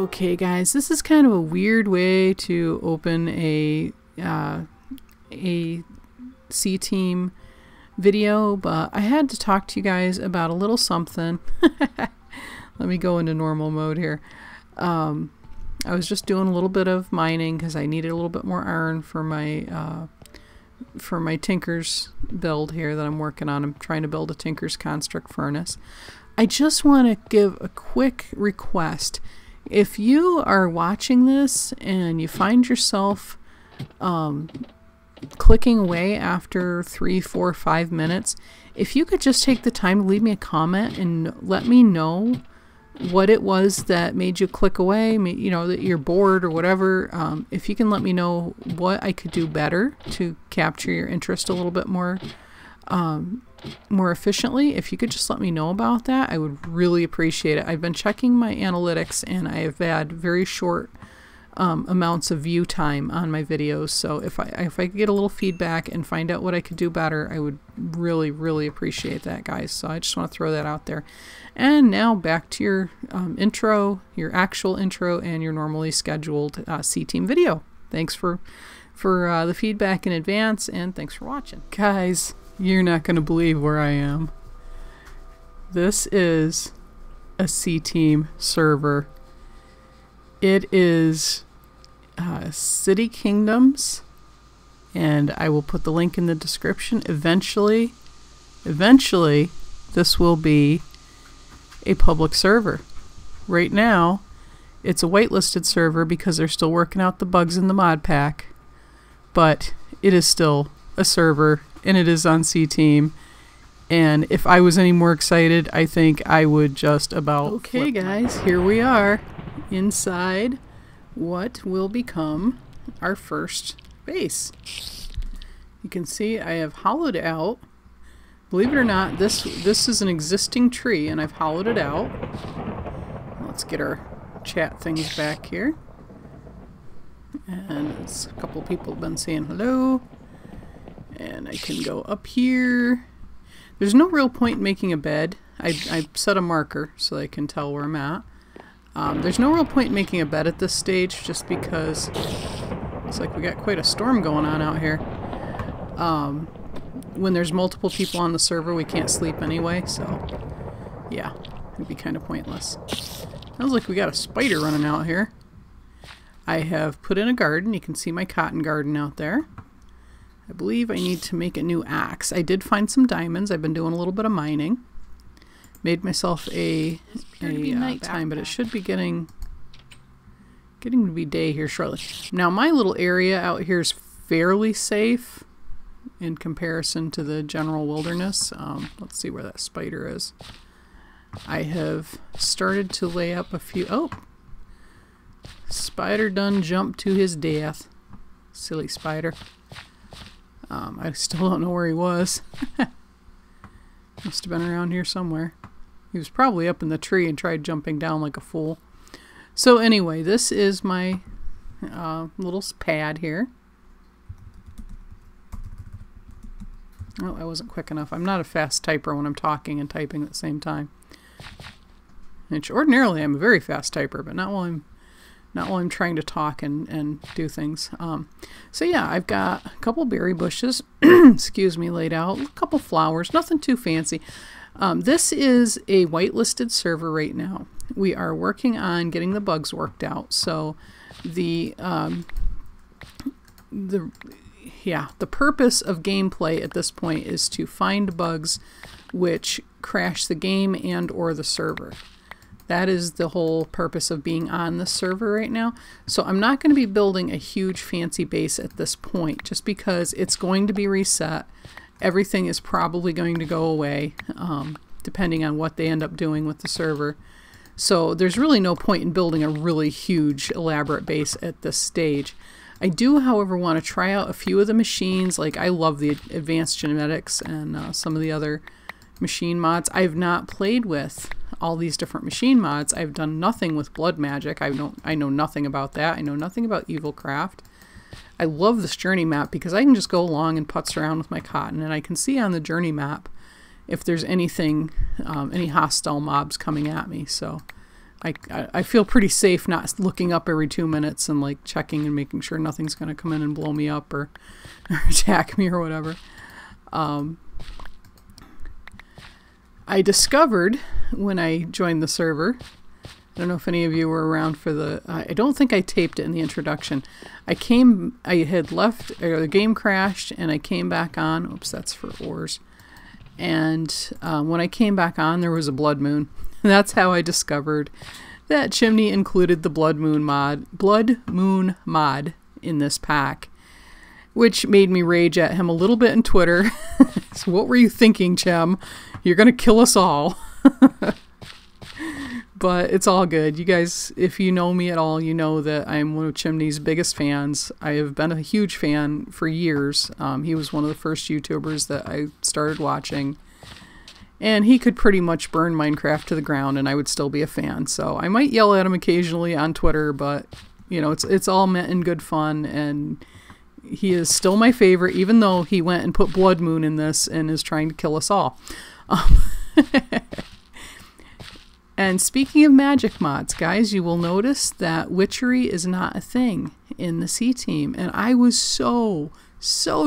Okay guys, this is kind of a weird way to open a CTeam video, but I had to talk to you guys about a little something. Let me go into normal mode here. I was just doing a little bit of mining because I needed a little bit more iron for my Tinker's build here that I'm working on. I'm trying to build a Tinker's construct furnace. I just want to give a quick request. If you are watching this and you find yourself clicking away after 3, 4, 5 minutes, if you could just take the time to leave me a comment and let me know what it was that made you click away, you know, that you're bored or whatever. If you can let me know what I could do better to capture your interest a little bit more efficiently, if you could just let me know about that, I would really appreciate it. I've been checking my analytics and I have had very short amounts of view time on my videos, so if I could get a little feedback and find out what I could do better, I would really appreciate that, guys. So I just want to throw that out there. And now back to your intro, your actual intro, and your normally scheduled CTeam video. Thanks for the feedback in advance, and thanks for watching. Guys, you're not going to believe where I am. This is a CTeam server. It is City Kingdoms, and I will put the link in the description. Eventually this will be a public server. Right now it's a whitelisted server because they're still working out the bugs in the mod pack, but it is still a server and it is on CTeam. And if I was any more excited, I think I would just about Okay guys, here we are inside what will become our first base. You can see I have hollowed out. Believe it or not, this is an existing tree and I've hollowed it out. Let's get our chat things back here. And a couple people have been saying hello. And I can go up here. There's no real point in making a bed. I set a marker so I can tell where I'm at. There's no real point in making a bed at this stage just because it's like we got quite a storm going on out here. When there's multiple people on the server, we can't sleep anyway, so yeah, it'd be kind of pointless. Sounds like we got a spider running out here. I have put in a garden. You can see my cotton garden out there. I believe I need to make a new axe. I did find some diamonds. I've been doing a little bit of mining. Made myself a nighttime, but it should be getting to be day here shortly. Now my little area out here is fairly safe in comparison to the general wilderness. Let's see where that spider is. I have started to lay up a few. Oh, spider done jumped to his death. Silly spider. I still don't know where he was. Must have been around here somewhere. He was probably up in the tree and tried jumping down like a fool. So anyway, this is my little pad here. Oh, I wasn't quick enough. I'm not a fast typer when I'm talking and typing at the same time. Which ordinarily I'm a very fast typer, but not while I'm trying to talk and do things. So yeah, I've got a couple berry bushes, excuse me, laid out, a couple flowers, nothing too fancy. This is a whitelisted server right now. We are working on getting the bugs worked out. So the purpose of gameplay at this point is to find bugs which crash the game and or the server. That is the whole purpose of being on the server right now. So I'm not going to be building a huge fancy base at this point, just because it's going to be reset. Everything is probably going to go away, depending on what they end up doing with the server. So there's really no point in building a really huge, elaborate base at this stage. I do, however, want to try out a few of the machines. Like, I love the advanced genetics and some of the other machine mods. I've not played with all these different machine mods. I've done nothing with blood magic. I know nothing about that. I know nothing about evilcraft. I love this journey map because I can just go along and putz around with my cotton, and I can see on the journey map if there's anything, any hostile mobs coming at me. So I feel pretty safe not looking up every 2 minutes and like checking and making sure nothing's going to come in and blow me up or attack me or whatever. I discovered when I joined the server, I don't know if any of you were around for the, I don't think I taped it in the introduction. I had left, or the game crashed and I came back on. Oops, that's for ores. And when I came back on, there was a blood moon. That's how I discovered that Chimney included the blood moon mod in this pack, which made me rage at him a little bit in Twitter. So what were you thinking, Chim? You're going to kill us all. But it's all good. You guys, if you know me at all, you know that I'm one of Chimney's biggest fans. I have been a huge fan for years. He was one of the first YouTubers that I started watching. And he could pretty much burn Minecraft to the ground and I would still be a fan. So I might yell at him occasionally on Twitter, but you know, it's all meant in good fun, and he is still my favorite, even though he went and put Blood Moon in this and is trying to kill us all. And speaking of magic mods, guys, you will notice that witchery is not a thing in the CTeam. And I was so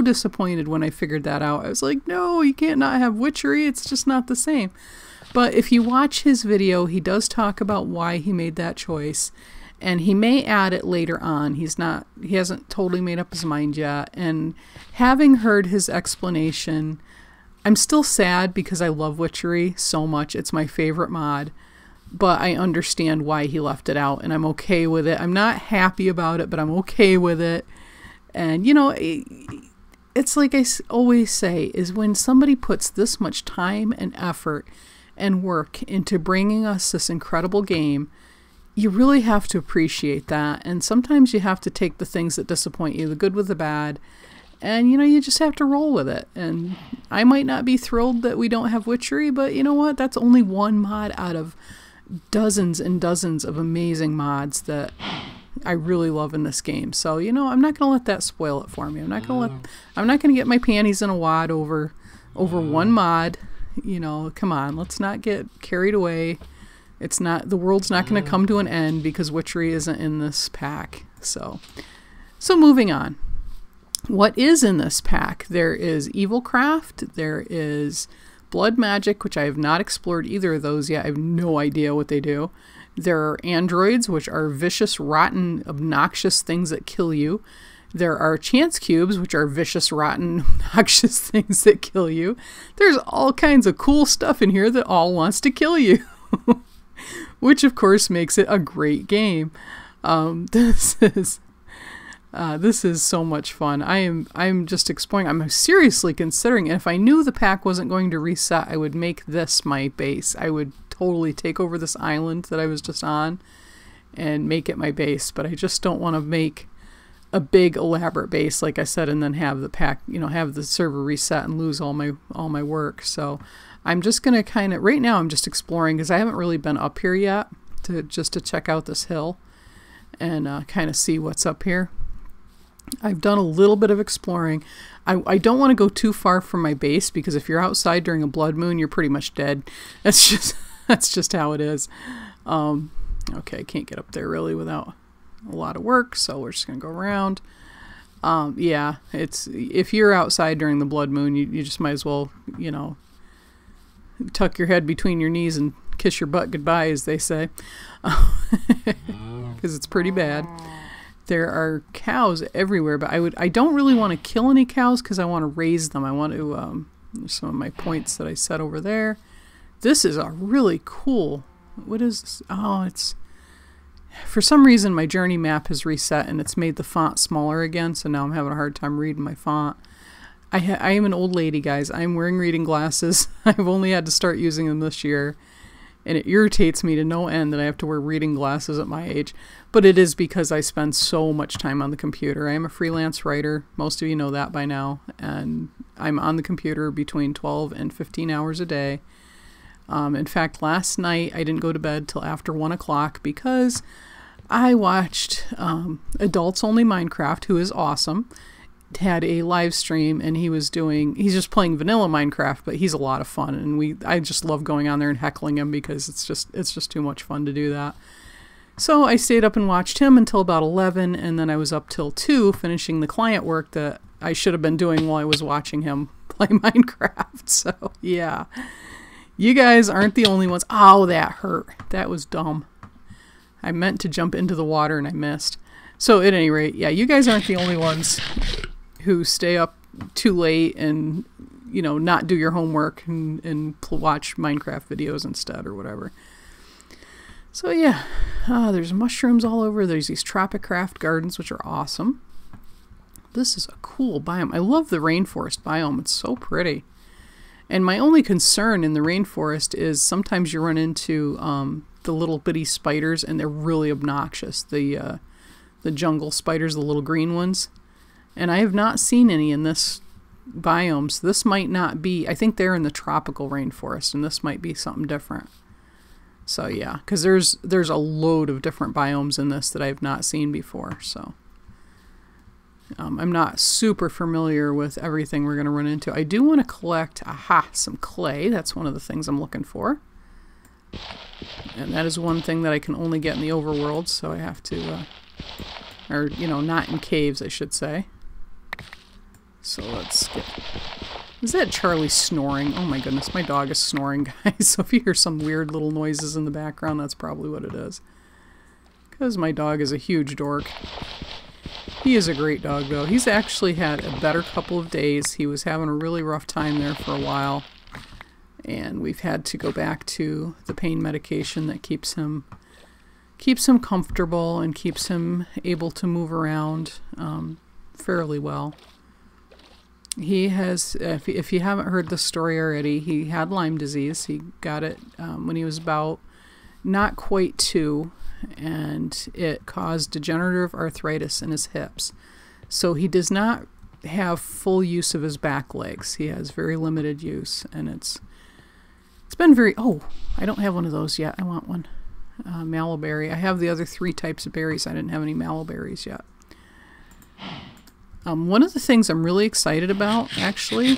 disappointed when I figured that out. I was like, no, you can't not have witchery. It's just not the same. But if you watch his video, he does talk about why he made that choice. And he may add it later on. He hasn't totally made up his mind yet. And having heard his explanation, I'm still sad because I love witchery so much. It's my favorite mod. But I understand why he left it out, and I'm okay with it. I'm not happy about it, but I'm okay with it. And, you know, it's like I always say, is when somebody puts this much time and effort and work into bringing us this incredible game, you really have to appreciate that. And sometimes you have to take the things that disappoint you, the good with the bad, and, you know, you just have to roll with it. And I might not be thrilled that we don't have witchery, but you know what? That's only one mod out of dozens and dozens of amazing mods that I really love in this game. So, you know, I'm not going to let that spoil it for me. I'm not going to get my panties in a wad over one mod. You know, come on, let's not get carried away. The world's not going to come to an end because witchery isn't in this pack. So moving on. What is in this pack? There is Evil Craft, there is Blood Magic, which I have not explored either of those yet. I have no idea what they do. There are androids, which are vicious, rotten, obnoxious things that kill you. There are chance cubes, which are vicious, rotten, obnoxious things that kill you. There's all kinds of cool stuff in here that all wants to kill you. Which, of course, makes it a great game. This is so much fun. I'm just exploring. I'm seriously considering, and if I knew the pack wasn't going to reset, I would make this my base. I would totally take over this island that I was just on and make it my base. But I just don't want to make a big elaborate base, like I said, and then have the pack, you know, have the server reset and lose all my work. So I'm just gonna kind of right now. I'm just exploring because I haven't really been up here yet to check out this hill and kind of see what's up here. I've done a little bit of exploring. I don't want to go too far from my base because if you're outside during a blood moon, you're pretty much dead. That's just how it is. Okay, I can't get up there really without a lot of work, so we're just gonna go around. Yeah, if you're outside during the blood moon, you just might as well, you know, tuck your head between your knees and kiss your butt goodbye, as they say, because it's pretty bad. There are cows everywhere, but I don't really want to kill any cows because I want to raise them. I want to, some of my points that I set over there. This is a really cool, what is this? Oh, it's, for some reason my journey map has reset and it's made the font smaller again, so now I'm having a hard time reading my font. I am an old lady, guys. I'm wearing reading glasses. I've only had to start using them this year. And it irritates me to no end that I have to wear reading glasses at my age. But it is because I spend so much time on the computer. I am a freelance writer. Most of you know that by now. And I'm on the computer between 12 and 15 hours a day. In fact, last night I didn't go to bed till after 1 o'clock because I watched Adults Only Minecraft, who is awesome. had a live stream, and he's just playing vanilla Minecraft, but he's a lot of fun, and I just love going on there and heckling him because it's just too much fun to do that. So I stayed up and watched him until about 11, and then I was up till 2 finishing the client work that I should have been doing while I was watching him play Minecraft. So yeah, you guys aren't the only ones. Oh, that hurt. That was dumb. I meant to jump into the water and I missed. So at any rate, yeah, you guys aren't the only ones who stay up too late and, you know, not do your homework and watch Minecraft videos instead or whatever. So yeah, there's mushrooms all over. There's these Tropicraft gardens, which are awesome. This is a cool biome. I love the rainforest biome. It's so pretty. And my only concern in the rainforest is sometimes you run into the little bitty spiders, and they're really obnoxious. The jungle spiders, the little green ones. And I have not seen any in this biome. So this might not be, I think they're in the tropical rainforest, and this might be something different. So yeah, because there's a load of different biomes in this that I've not seen before. So I'm not super familiar with everything we're going to run into. I do want to collect, some clay. That's one of the things I'm looking for. And that is one thing that I can only get in the overworld, so I have to, or, you know, not in caves, I should say. So let's get... Is that Charlie snoring? Oh my goodness, my dog is snoring, guys. So if you hear some weird little noises in the background, that's probably what it is. Because my dog is a huge dork. He is a great dog, though. He's actually had a better couple of days. He was having a really rough time there for a while. And we've had to go back to the pain medication that keeps him comfortable and keeps him able to move around fairly well. He has, if you haven't heard the story already, he had Lyme disease. He got it when he was about not quite 2, and it caused degenerative arthritis in his hips. So he does not have full use of his back legs. He has very limited use, and it's been very... Oh, I don't have one of those yet. I want one. Mallowberry. I have the other 3 types of berries. I didn't have any mallowberries yet. One of the things I'm really excited about, actually,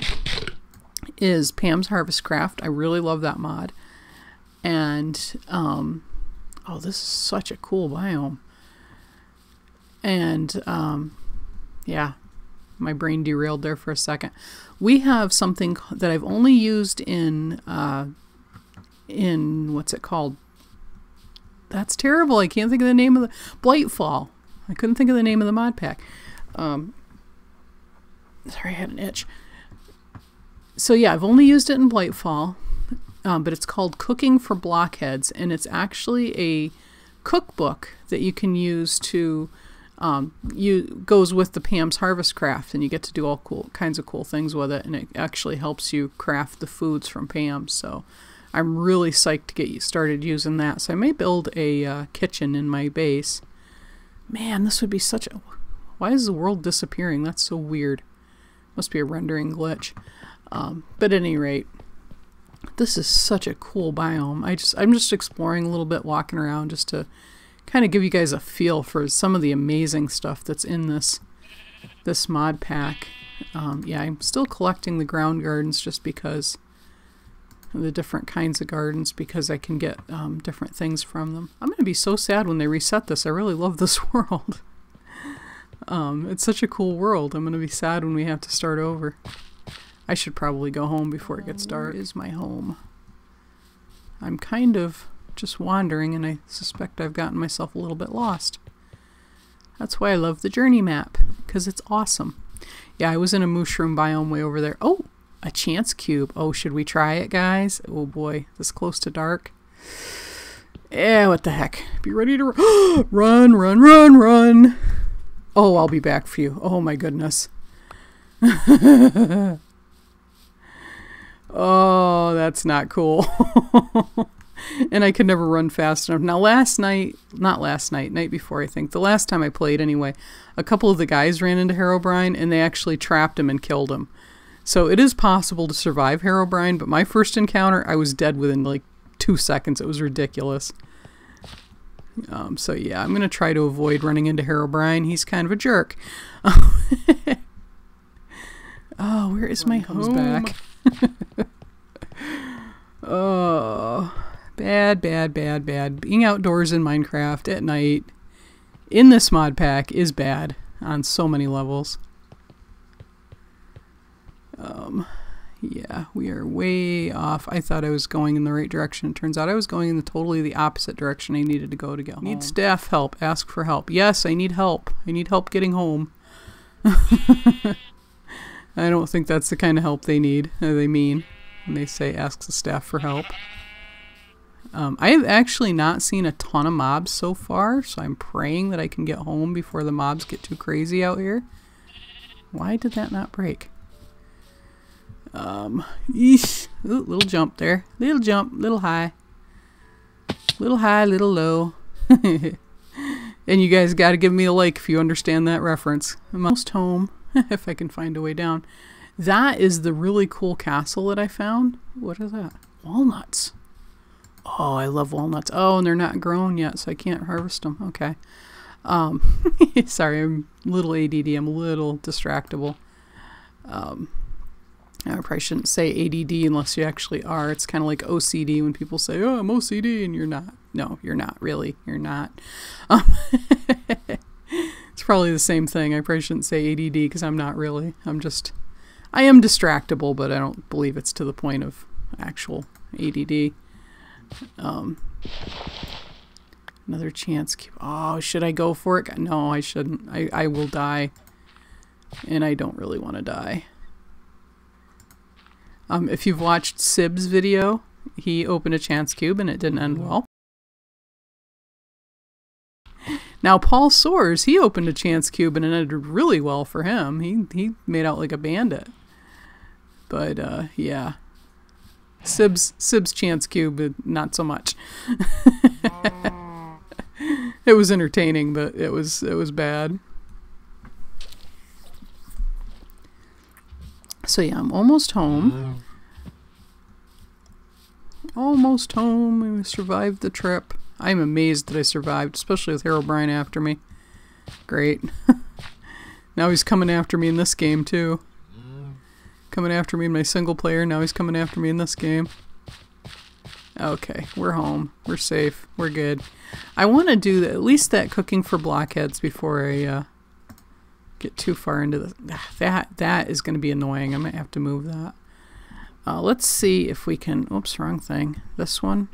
is Pam's Harvest Craft. I really love that mod. And, oh, this is such a cool biome. And, yeah, my brain derailed there for a second. We have something that I've only used in what's it called? That's terrible. I can't think of the name of the... Blightfall. I couldn't think of the name of the mod pack. Sorry, I had an itch. So yeah, I've only used it in Blightfall, but it's called Cooking for Blockheads, and it's actually a cookbook that you can use to goes with the Pam's Harvest Craft, and you get to do all kinds of cool things with it, and it actually helps you craft the foods from Pam's. So I'm really psyched to get you started using that. So I may build a kitchen in my base. Man, this would be such a... Why is the world disappearing? That's so weird. Must be a rendering glitch. But at any rate, this is such a cool biome. I'm just exploring a little bit, walking around, just to kind of give you guys a feel for some of the amazing stuff that's in this mod pack. Yeah, I'm still collecting the ground gardens just because the different kinds of gardens, because I can get different things from them. I'm going to be so sad when they reset this. I really love this world. It's such a cool world. I'm going to be sad when we have to start over. I should probably go home before it gets dark. Where is my home? I'm kind of just wandering, and I suspect I've gotten myself a little bit lost. That's why I love the journey map, because it's awesome. Yeah, I was in a mushroom biome way over there. Oh, a chance cube. Oh, should we try it, guys? Oh boy, this close to dark. Yeah, what the heck. Be ready to run, run, run, run. Oh, I'll be back for you. Oh my goodness. Oh, that's not cool. And I could never run fast enough. Now night before, I think. The last time I played anyway, a couple of the guys ran into Herobrine and they actually trapped him and killed him. So it is possible to survive Herobrine, but my first encounter, I was dead within like 2 seconds. It was ridiculous. So yeah, I'm going to try to avoid running into Herobrine. He's kind of a jerk. Oh, where is my home? Back. Oh, bad, bad, bad, bad. Being outdoors in Minecraft at night in this mod pack is bad on so many levels. Yeah, we are way off. I thought I was going in the right direction. Turns out I was going in totally the opposite direction I needed to go to get home. Need staff help. Ask for help. Yes, I need help. I need help getting home. I don't think that's the kind of help they need, or they mean, when they say ask the staff for help. I have actually not seen a ton of mobs so far, so I'm praying that I can get home before the mobs get too crazy out here. Why did that not break? Eesh. Ooh, little jump there. Little jump, little high. Little high, little low. And you guys gotta give me a like if you understand that reference. I'm almost home, if I can find a way down. That is the really cool castle that I found. What is that? Walnuts. Oh, I love walnuts. Oh, and they're not grown yet, so I can't harvest them. Okay. Sorry, I'm a little ADD. I'm a little distractible. I probably shouldn't say ADD unless you actually are. It's kind of like OCD when people say, oh, I'm OCD, and you're not. No, you're not, really. You're not. It's probably the same thing. I probably shouldn't say ADD because I'm not really. I am distractible, but I don't believe it's to the point of actual ADD. Another chance. Oh, should I go for it? No, I shouldn't. I will die. And I don't really want to die. If you've watched Sib's video, he opened a chance cube and it didn't end well. Now Paul Soares, he opened a chance cube and it ended really well for him. He made out like a bandit. But yeah. Sib's chance cube, not so much. It was entertaining, but it was bad. So yeah, I'm almost home. Almost home. I survived the trip. I'm amazed that I survived, especially with Herobrine after me. Great. Now he's coming after me in this game too. Coming after me in my single player. Now he's coming after me in this game. Okay, we're home. We're safe. We're good. I want to do at least that cooking for blockheads before I get too far into this. That is going to be annoying. I might have to move that. Let's see if we can... Oops, wrong thing. This one.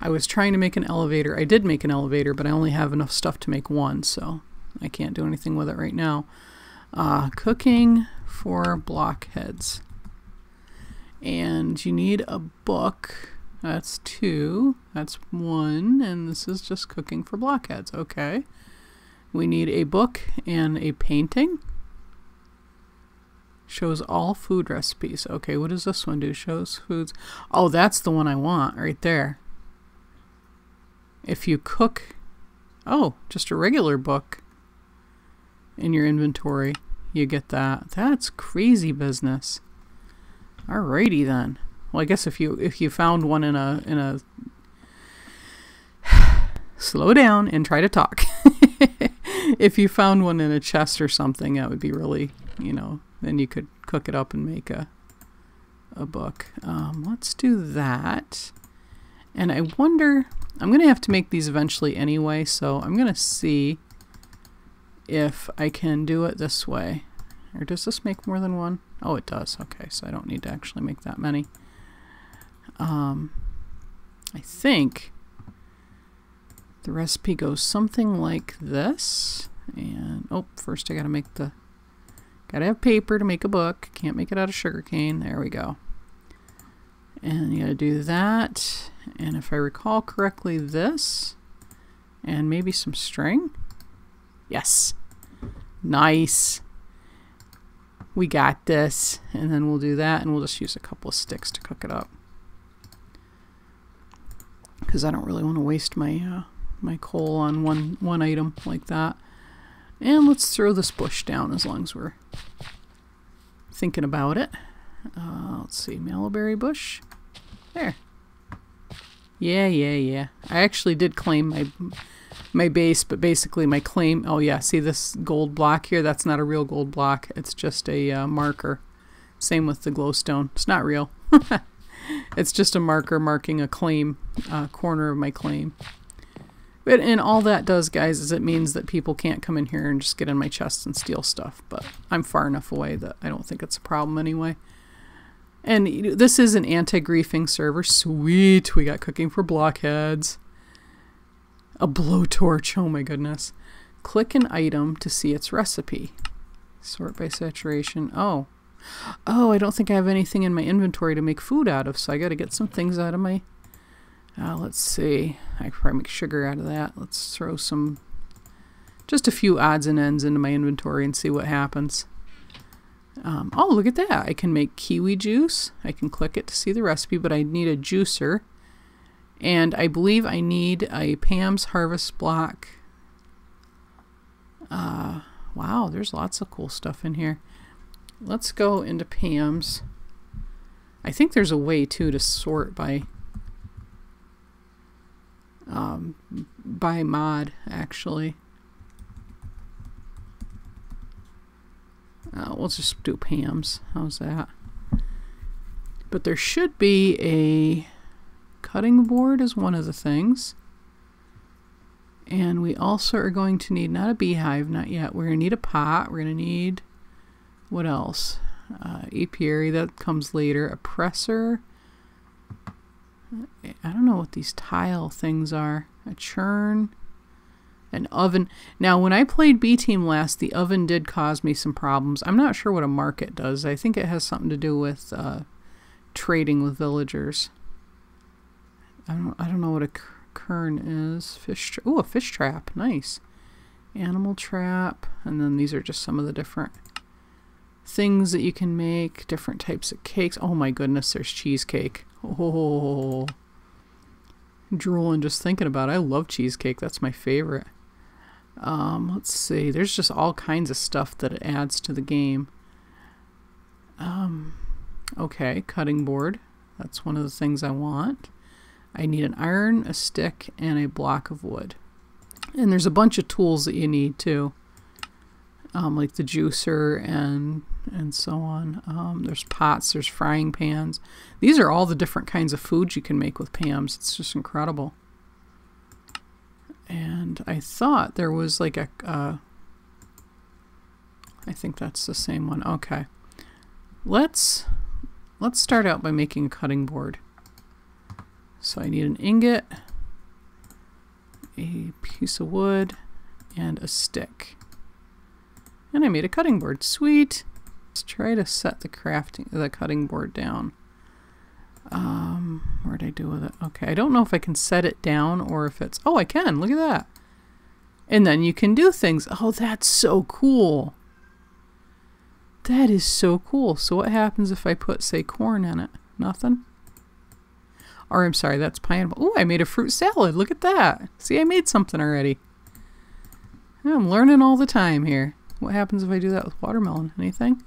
I was trying to make an elevator. I did make an elevator, but I only have enough stuff to make one, so I can't do anything with it right now. Cooking for blockheads. And you need a book. That's 2. That's 1. And this is just cooking for blockheads. Okay. We need a book and a painting. Shows all food recipes. Okay, what does this one do? Shows foods. Oh, that's the one I want right there. If you cook... Oh, just a regular book in your inventory, you get that. That's crazy business. Alrighty then. Well, I guess if you found one in a slow down and try to talk. If you found one in a chest or something, that would be really, you know, then you could cook it up and make a book. Let's do that. And I wonder, I'm going to have to make these eventually anyway, so I'm going to see if I can do it this way. Or does this make more than one? Oh, it does. Okay, so I don't need to actually make that many. I think the recipe goes something like this. And, oh, first I gotta make the... Gotta have paper to make a book. Can't make it out of sugarcane. There we go. And you gotta do that. And if I recall correctly, this. And maybe some string. Yes. Nice. We got this. And then we'll do that. And we'll just use a couple of sticks to cook it up. Because I don't really want to waste my my coal on one item like that. And let's throw this bush down as long as we're thinking about it. Let's see, mallow bush. There. Yeah. I actually did claim my base, but basically my claim. Oh yeah, see this gold block here? That's not a real gold block. It's just a marker. Same with the glowstone. It's not real. It's just a marker marking a claim, corner of my claim. But, and all that does, guys, is it means that people can't come in here and just get in my chest and steal stuff. But I'm far enough away that I don't think it's a problem anyway. And this is an anti-griefing server. Sweet. We got cooking for blockheads. A blowtorch. Oh my goodness. Click an item to see its recipe. Sort by saturation. Oh. Oh, I don't think I have anything in my inventory to make food out of, so I got to get some things out of my... let's see. I can probably make sugar out of that. Let's throw some... just a few odds and ends into my inventory and see what happens. Oh, look at that. I can make kiwi juice. I can click it to see the recipe, but I need a juicer. And I believe I need a Pam's Harvest block. Wow, there's lots of cool stuff in here. Let's go into Pam's. I think there's a way too to sort by mod, actually. We'll just do Pam's. How's that? But there should be a cutting board is one of the things. And we also are going to need, not a beehive, not yet. We're going to need a pot. We're going to need, what else? Apiary, that comes later. A presser. I don't know what these tile things are. A churn. An oven. Now, when I played BTeam last, the oven did cause me some problems. I'm not sure what a market does. I think it has something to do with trading with villagers. I don't know what a kern is. Fish. Oh, a fish trap. Nice. Animal trap. And then these are just some of the different things that you can make. Different types of cakes. Oh my goodness, there's cheesecake. Oh, drooling just thinking about it. I love cheesecake. That's my favorite. Let's see. There's just all kinds of stuff that it adds to the game. Okay, cutting board. That's one of the things I want. I need an iron, a stick, and a block of wood. And there's a bunch of tools that you need too. Like the juicer and so on. There's pots, there's frying pans. These are all the different kinds of foods you can make with Pam's. It's just incredible. And I thought there was like a... I think that's the same one. Okay. Let's start out by making a cutting board. So I need an ingot, a piece of wood, and a stick. And I made a cutting board. Sweet. Let's try to set the cutting board down. Where'd I do with it? Okay, I don't know if I can set it down or if it's... Oh, I can. Look at that. And then you can do things. Oh, that's so cool. That is so cool. So what happens if I put, say, corn in it? Nothing? Or I'm sorry, that's pineapple. Oh, I made a fruit salad. Look at that. See, I made something already. I'm learning all the time here. What happens if I do that with watermelon? Anything?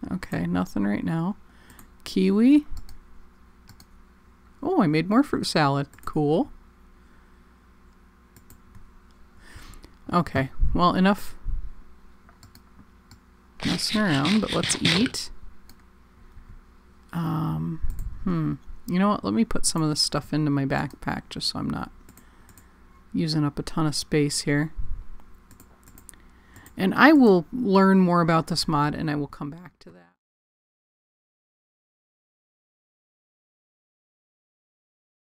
Okay, nothing right now. Kiwi. Oh, I made more fruit salad. Cool. Okay, well, enough messing around, but let's eat. You know what? Let me put some of this stuff into my backpack just so I'm not using up a ton of space here. And I will learn more about this mod and I will come back to that.